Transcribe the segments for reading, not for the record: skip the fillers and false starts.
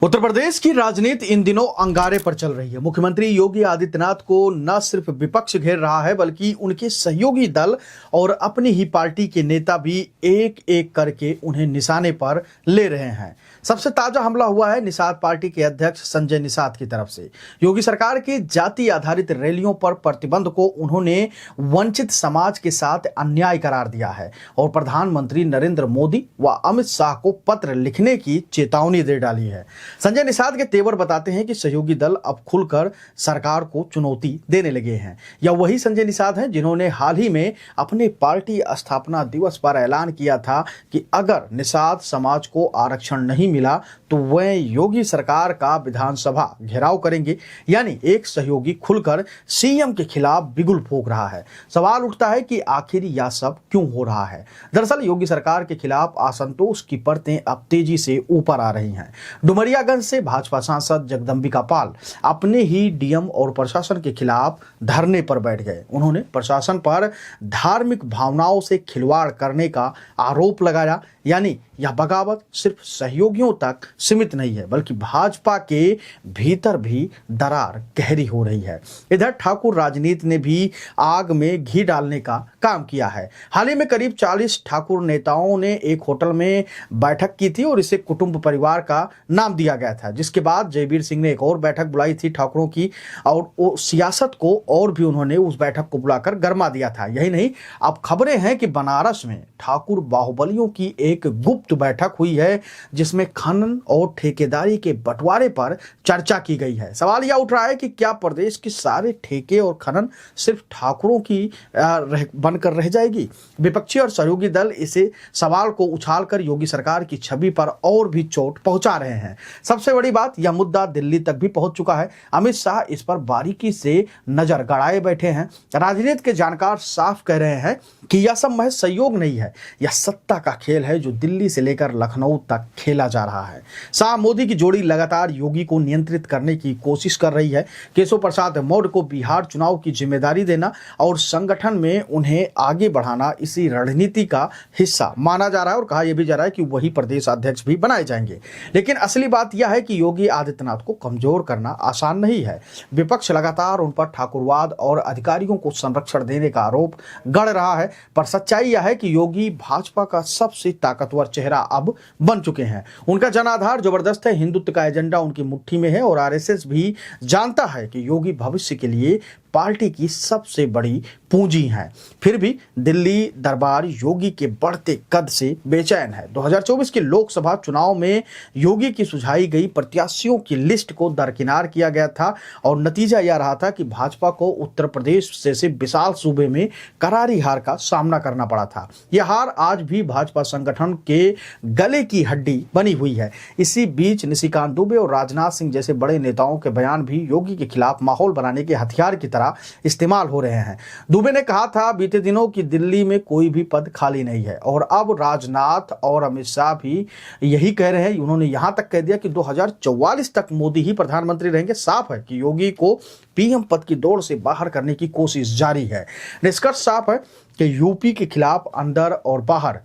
उत्तर प्रदेश की राजनीति इन दिनों अंगारे पर चल रही है। मुख्यमंत्री योगी आदित्यनाथ को न सिर्फ विपक्ष घेर रहा है बल्कि उनके सहयोगी दल और अपनी ही पार्टी के नेता भी एक एक करके उन्हें निशाने पर ले रहे हैं। सबसे ताजा हमला हुआ है निषाद पार्टी के अध्यक्ष संजय निषाद की तरफ से। योगी सरकार की जाति आधारित रैलियों पर प्रतिबंध को उन्होंने वंचित समाज के साथ अन्याय करार दिया है और प्रधानमंत्री नरेंद्र मोदी व अमित शाह को पत्र लिखने की चेतावनी दे डाली है। संजय निषाद के तेवर बताते हैं कि सहयोगी दल अब खुलकर सरकार को चुनौती देने लगे हैं। यह वही संजय निषाद हैं जिन्होंने हाल ही में अपने पार्टी स्थापना दिवस पर ऐलान किया था कि अगर निषाद समाज को आरक्षण नहीं मिला तो वह योगी सरकार का विधानसभा घेराव करेंगे। यानी एक सहयोगी खुलकर सीएम के खिलाफ बिगुल फूंक रहा है। सवाल उठता है कि आखिर यह सब क्यों हो रहा है। दरअसल योगी सरकार के खिलाफ असंतोष की परतें अब तेजी से ऊपर आ रही हैं। डुमरियागंज से भाजपा सांसद जगदंबिका पाल अपने ही डीएम और प्रशासन के खिलाफ धरने पर बैठ गए। उन्होंने प्रशासन पर धार्मिक भावनाओं से खिलवाड़ करने का आरोप लगाया। यानी यह बगावत सिर्फ सहयोगियों तक सीमित नहीं है बल्कि भाजपा के भीतर भी दरार गहरी हो रही है। इधर ठाकुर राजनीति ने भी आग में घी डालने का काम किया है। हाल ही में करीब 40 ठाकुर नेताओं ने एक होटल में बैठक की थी और इसे कुटुंब परिवार का नाम दिया गया था, जिसके बाद जयवीर सिंह ने एक और बैठक बुलाई थी ठाकुरों की और वो सियासत को और भी उन्होंने उस बैठक को बुलाकर गरमा दिया था। यही नहीं, अब खबरें हैं कि बनारस में ठाकुर बाहुबलियों की एक गुप्त बैठक हुई है जिसमें खनन और ठेकेदारी के बंटवारे पर चर्चा की गई है। सवाल यह उठ रहा है कि क्या प्रदेश के सारे ठेके और खनन सिर्फ ठाकुरों की बनकर रह जाएगी। विपक्षी और सहयोगी दल इसे सवाल को उछालकर योगी सरकार की छवि पर और भी चोट पहुंचा रहे हैं। सबसे बड़ी बात, यह मुद्दा दिल्ली तक भी पहुंच चुका है। अमित शाह इस पर बारीकी से नजर गड़ाए बैठे हैं। राजनीति के जानकार साफ कह रहे हैं कि यह सब महज सहयोग नहीं है, यह सत्ता का खेल है जो दिल्ली से लेकर लखनऊ तक खेला जा रहा है। शाह मोदी की जोड़ी लगातार योगी को नियंत्रित करने की कोशिश कर रही है। केशव प्रसाद मौर्य को बिहार चुनाव की जिम्मेदारी देना और संगठन में उन्हें आगे बढ़ाना इसी रणनीति का हिस्सा माना जा रहा है और कहा यह भी जा रहा है कि वही प्रदेश अध्यक्ष भी बनाए जाएंगे। लेकिन असली बात यह है कि योगी आदित्यनाथ को कमजोर करना आसान नहीं है। विपक्ष लगातार उन पर ठाकुरवाद और अधिकारियों को संरक्षण देने का आरोप गढ़ रहा है, पर सच्चाई यह है कि योगी भाजपा का सबसे ताकतवर चेहरा अब बन चुके हैं। उनका जनाधार जबरदस्त है, हिंदुत्व का एजेंडा उनकी मुट्ठी में है और आरएसएस भी जानता है कि योगी भविष्य के लिए पार्टी की सबसे बड़ी पूंजी है। फिर भी दिल्ली दरबार योगी के बढ़ते कद से बेचैन है। 2024 के लोकसभा चुनाव में योगी की सुझाई गई प्रत्याशियों की लिस्ट को दरकिनार किया गया था और नतीजा यह रहा था कि भाजपा को उत्तर प्रदेश जैसे विशाल सूबे में करारी हार का सामना करना पड़ा था। यह हार आज भी भाजपा संगठन के गले की हड्डी बनी हुई है। इसी बीच निशिकांत दुबे और राजनाथ सिंह जैसे बड़े नेताओं के बयान भी योगी के खिलाफ माहौल बनाने के हथियार की इस्तेमाल हो रहे हैं। दुबे ने कहा था बीते दिनों कि दिल्ली में कोई भी पद खाली नहीं है और अब राजनाथ और अमित शाह भी यही कह रहे हैं। उन्होंने यहां तक कह दिया कि 2044 तक मोदी ही प्रधानमंत्री रहेंगे। साफ है कि योगी को पीएम पद की दौड़ से बाहर करने की कोशिश जारी है। निष्कर्ष साफ है कि यूपी के खिलाफ अंदर और बाहर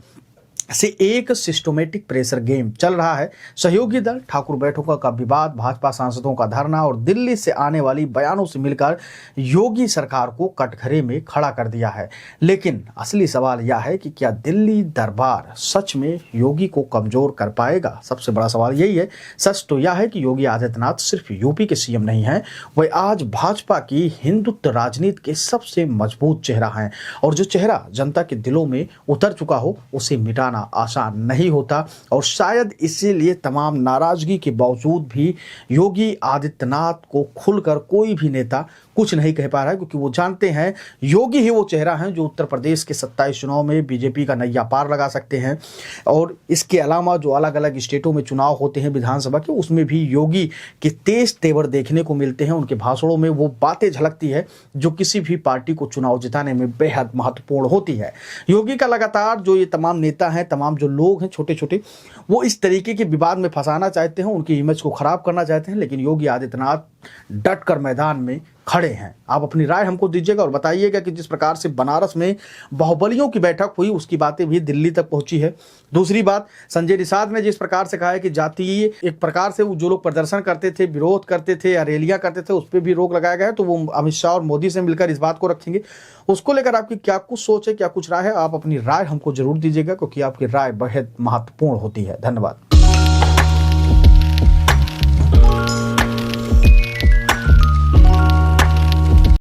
से एक सिस्टमेटिक प्रेशर गेम चल रहा है। सहयोगी दल, ठाकुर बैठकों का विवाद, भाजपा सांसदों का धरना और दिल्ली से आने वाली बयानों से मिलकर योगी सरकार को कटघरे में खड़ा कर दिया है। लेकिन असली सवाल यह है कि क्या दिल्ली दरबार सच में योगी को कमजोर कर पाएगा। सबसे बड़ा सवाल यही है। सच तो यह है कि योगी आदित्यनाथ सिर्फ यूपी के सीएम नहीं है, वह आज भाजपा की हिंदुत्व राजनीति के सबसे मजबूत चेहरा है और जो चेहरा जनता के दिलों में उतर चुका हो उसे मिटाना आसान नहीं होता और शायद इसीलिए तमाम नाराजगी के बावजूद भी योगी आदित्यनाथ को खुलकर कोई भी नेता कुछ नहीं कह पा रहा है, क्योंकि वो जानते हैं योगी ही वो चेहरा है जो उत्तर प्रदेश के 27 चुनाव में बीजेपी का नैया पार लगा सकते हैं। और इसके अलावा जो अलग अलग स्टेटों में चुनाव होते हैं विधानसभा के, उसमें भी योगी के तेज तेवर देखने को मिलते हैं। उनके भाषणों में वो बातें झलकती है जो किसी भी पार्टी को चुनाव जिताने में बेहद महत्वपूर्ण होती है। योगी का लगातार जो ये तमाम नेता हैं, तमाम जो लोग हैं छोटे छोटे, वो इस तरीके के विवाद में फंसाना चाहते हैं, उनकी इमेज को खराब करना चाहते हैं। लेकिन योगी आदित्यनाथ डट कर मैदान में खड़े हैं। आप अपनी राय हमको दीजिएगा और बताइएगा कि जिस प्रकार से बनारस में बाहुबलियों की बैठक हुई उसकी बातें भी दिल्ली तक पहुंची है। दूसरी बात, संजय निषाद ने जिस प्रकार से कहा है कि जातीय एक प्रकार से जो लोग प्रदर्शन करते थे, विरोध करते थे या रैलियां करते थे, उस पर भी रोक लगाया गया है, तो वो अमित शाह और मोदी से मिलकर इस बात को रखेंगे। उसको लेकर आपकी क्या कुछ सोच है, क्या कुछ राय है, आप अपनी राय हमको जरूर दीजिएगा, क्योंकि आपकी राय बेहद महत्वपूर्ण होती है। धन्यवाद।